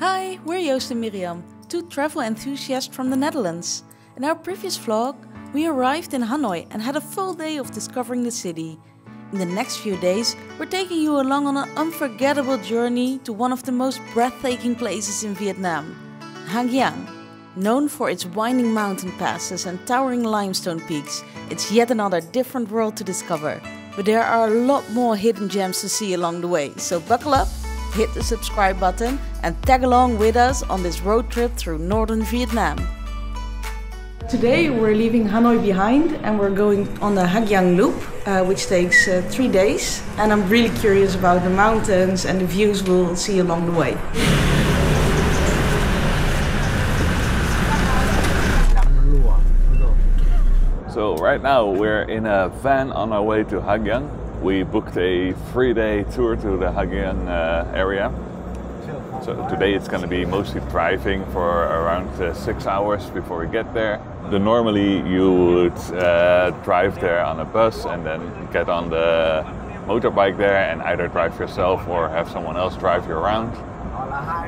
Hi, we're Joost and Miriam, two travel enthusiasts from the Netherlands. In our previous vlog, we arrived in Hanoi and had a full day of discovering the city. In the next few days, we're taking you along on an unforgettable journey to one of the most breathtaking places in Vietnam, Ha Giang. Known for its winding mountain passes and towering limestone peaks, it's yet another different world to discover. But there are a lot more hidden gems to see along the way, so buckle up, hit the subscribe button and tag along with us on this road trip through northern Vietnam. Today we're leaving Hanoi behind and we're going on the Ha Giang Loop, which takes 3 days. And I'm really curious about the mountains and the views we'll see along the way. So right now we're in a van on our way to Ha Giang. We booked a 3-day tour to the Ha Giang area. So today it's going to be mostly driving for around 6 hours before we get there. Normally you would drive there on a bus and then get on the motorbike there and either drive yourself or have someone else drive you around.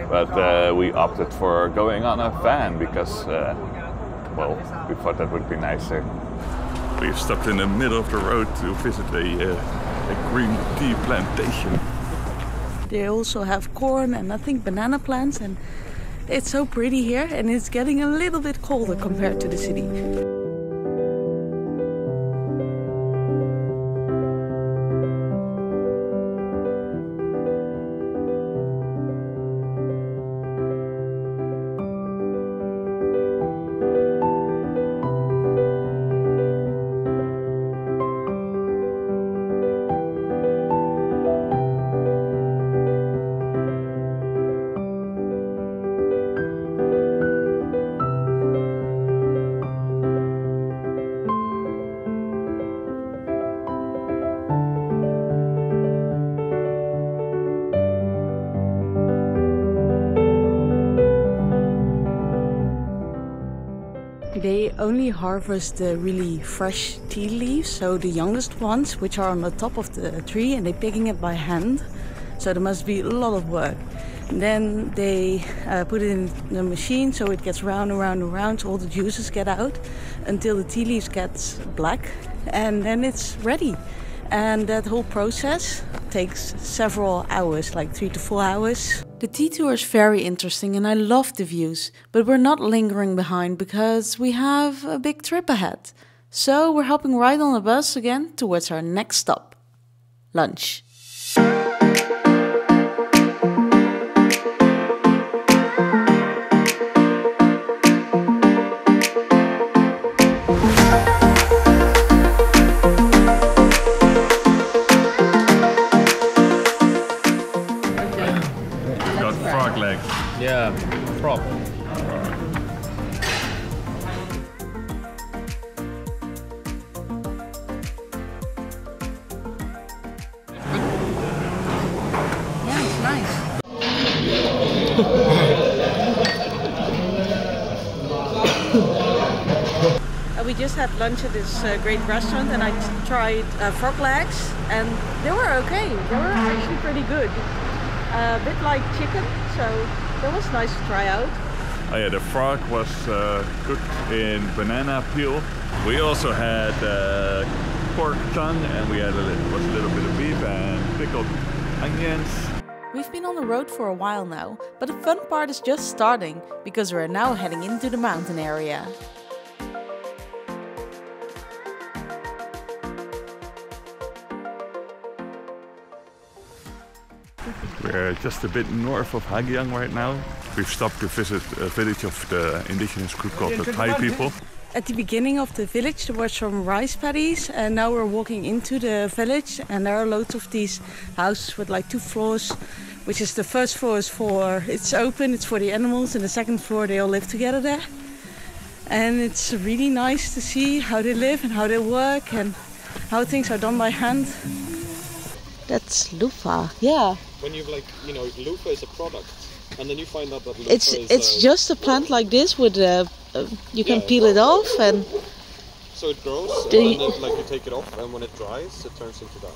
But we opted for going on a van because, well, we thought that would be nicer. We've stopped in the middle of the road to visit a green tea plantation. They also have corn and I think banana plants, and it's so pretty here and it's getting a little bit colder compared to the city. They only harvest the really fresh tea leaves, so the youngest ones, which are on the top of the tree, and they're picking it by hand. So there must be a lot of work. And then they put it in the machine so it gets round and round and round, so all the juices get out until the tea leaves get black, and then it's ready. And that whole process takes several hours, like 3 to 4 hours. The tea tour is very interesting and I love the views, but we're not lingering behind because we have a big trip ahead. So we're hopping right on the bus again towards our next stop, lunch. Frog legs. Yeah, frog. Yeah, it's nice. We just had lunch at this great restaurant and I tried frog legs and they were okay. They were actually pretty good. A bit like chicken, so that was nice to try out. Oh yeah, the frog was cooked in banana peel. We also had pork tongue and we had a little bit of beef and pickled onions. We've been on the road for a while now, but the fun part is just starting because we're now heading into the mountain area. We're just a bit north of Ha Giang right now. We've stopped to visit a village of the indigenous group called the Thai people. At the beginning of the village there were some rice paddies and now we're walking into the village and there are loads of these houses with like 2 floors, which is the first floor is it's open, it's for the animals, and the second floor they all live together there. And it's really nice to see how they live and how they work and how things are done by hand. That's loofah, yeah. When you loofah is a product, and then you find out that loofah it's just a plant like this with you can peel it off and. So it grows, and then you take it off, and when it dries, it turns into that.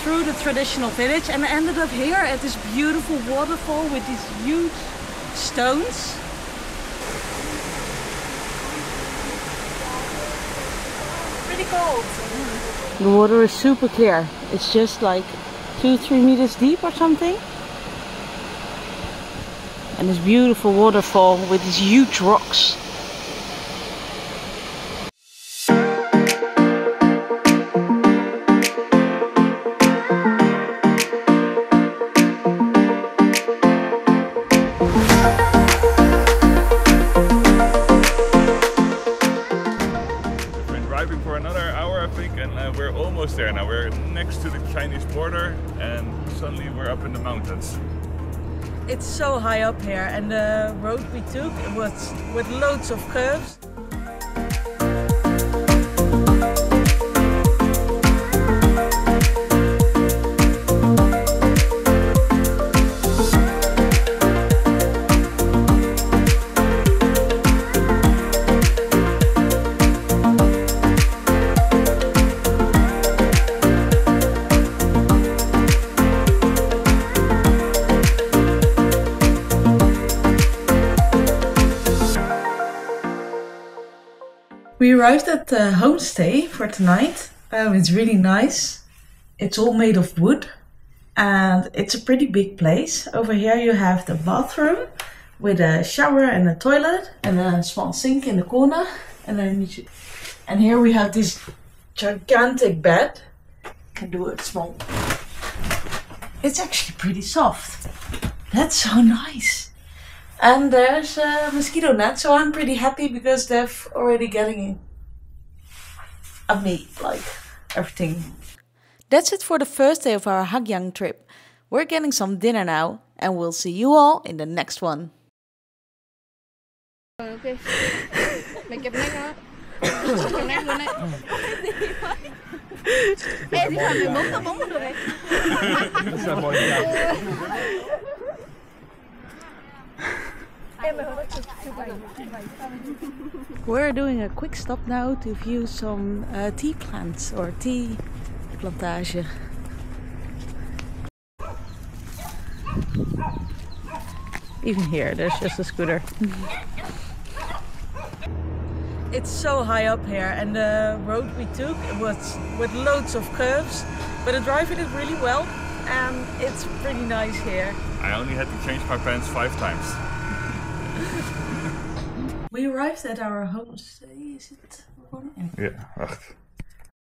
through the traditional village and ended up here at this beautiful waterfall with these huge stones. Pretty cold. The water is super clear. It's just like 2-3 meters deep or something. And this beautiful waterfall with these huge rocks. For another hour, I think, and we're almost there now. We're next to the Chinese border, and suddenly we're up in the mountains. It's so high up here, and the road we took was with loads of curves. We arrived at the homestay for tonight. It's really nice. It's all made of wood and it's a pretty big place. Over here you have the bathroom with a shower and a toilet and a small sink in the corner. And here we have this gigantic bed. Can do it small. It's actually pretty soft. That's so nice. And there's a mosquito net, so I'm pretty happy because they're already getting at me, like everything. That's it for the first day of our Ha Giang trip. We're getting some dinner now, and we'll see you all in the next one. Okay. Mày chụp nét đó. Chụp nét luôn đấy. Ê, thì sao mày bấm tao bấm được này? We're doing a quick stop now to view some tea plants or tea plantage. Even here, there's just a scooter. It's so high up here, and the road we took was with loads of curves, but the driver did really well, and it's pretty nice here. I only had to change my pants 5 times. We arrived at our homestay, is it? Ja, wacht.